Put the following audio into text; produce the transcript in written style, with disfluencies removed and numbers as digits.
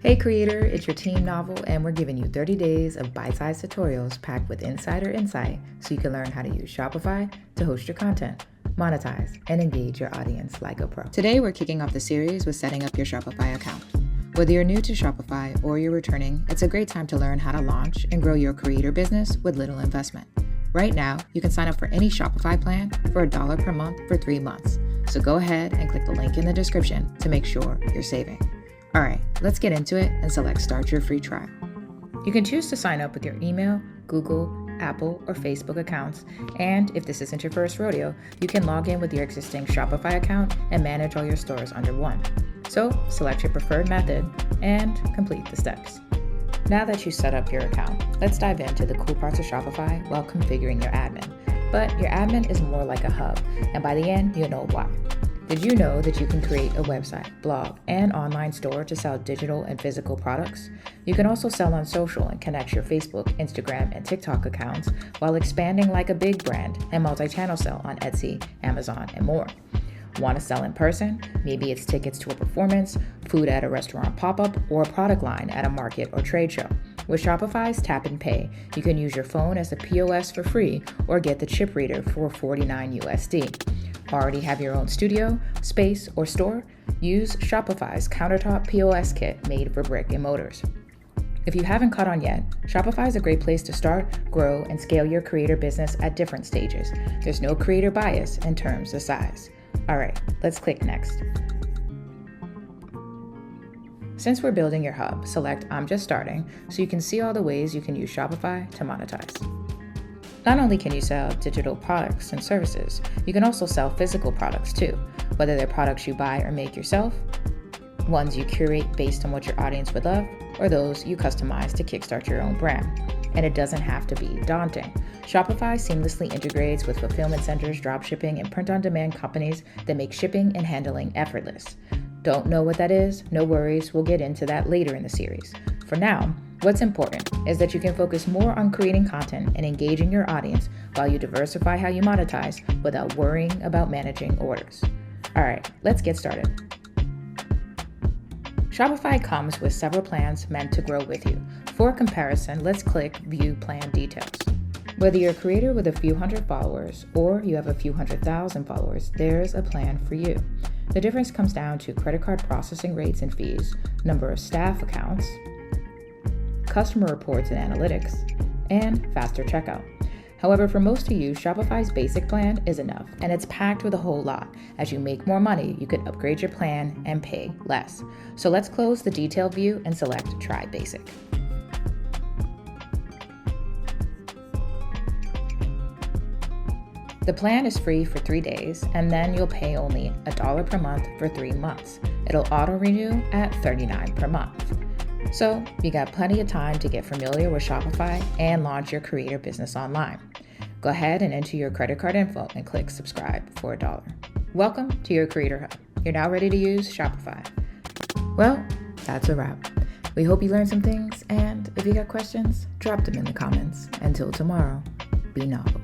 Hey creator, it's your team NOVL, and we're giving you 30 days of bite-sized tutorials packed with insider insight so you can learn how to use Shopify to host your content, monetize, and engage your audience like a pro. Today, we're kicking off the series with setting up your Shopify account. Whether you're new to Shopify or you're returning, it's a great time to learn how to launch and grow your creator business with little investment. Right now, you can sign up for any Shopify plan for $1 per month for 3 months. So go ahead and click the link in the description to make sure you're saving. All right, let's get into it and select Start Your Free Trial. You can choose to sign up with your email, Google, Apple, or Facebook accounts, and if this isn't your first rodeo, you can log in with your existing Shopify account and manage all your stores under one. So select your preferred method and complete the steps. Now that you set up your account, let's dive into the cool parts of Shopify while configuring your admin. But your admin is more like a hub, and by the end, you'll know why. Did you know that you can create a website, blog, and online store to sell digital and physical products? You can also sell on social and connect your Facebook, Instagram, and TikTok accounts while expanding like a big brand and multi-channel sell on Etsy, Amazon, and more. Want to sell in person? Maybe it's tickets to a performance, food at a restaurant pop-up, or a product line at a market or trade show. With Shopify's Tap and Pay, you can use your phone as a POS for free or get the chip reader for $49 USD. Already have your own studio, space, or store? Use Shopify's countertop POS kit made for brick and mortars. If you haven't caught on yet, Shopify is a great place to start, grow, and scale your creator business at different stages. There's no creator bias in terms of size. All right, let's click next. Since we're building your hub, select I'm just starting so you can see all the ways you can use Shopify to monetize. Not only can you sell digital products and services, you can also sell physical products too, whether they're products you buy or make yourself, ones you curate based on what your audience would love, or those you customize to kickstart your own brand. And it doesn't have to be daunting. Shopify seamlessly integrates with fulfillment centers, dropshipping, and print-on-demand companies that make shipping and handling effortless. Don't know what that is? No worries, we'll get into that later in the series. For now, what's important is that you can focus more on creating content and engaging your audience while you diversify how you monetize without worrying about managing orders. All right, let's get started. Shopify comes with several plans meant to grow with you. For comparison, let's click View Plan Details. Whether you're a creator with a few hundred followers or you have a few 100,000 followers, there's a plan for you. The difference comes down to credit card processing rates and fees, number of staff accounts, customer reports and analytics, and faster checkout. However, for most of you, Shopify's basic plan is enough, and it's packed with a whole lot. As you make more money, you can upgrade your plan and pay less. So let's close the detailed view and select Try Basic. The plan is free for 3 days, and then you'll pay only $1 per month for 3 months. It'll auto-renew at $39 per month. So you got plenty of time to get familiar with Shopify and launch your creator business online. Go ahead and enter your credit card info and click subscribe for $1. Welcome to your Creator Hub. You're now ready to use Shopify. Well, that's a wrap. We hope you learned some things, and if you got questions, drop them in the comments. Until tomorrow, be novel.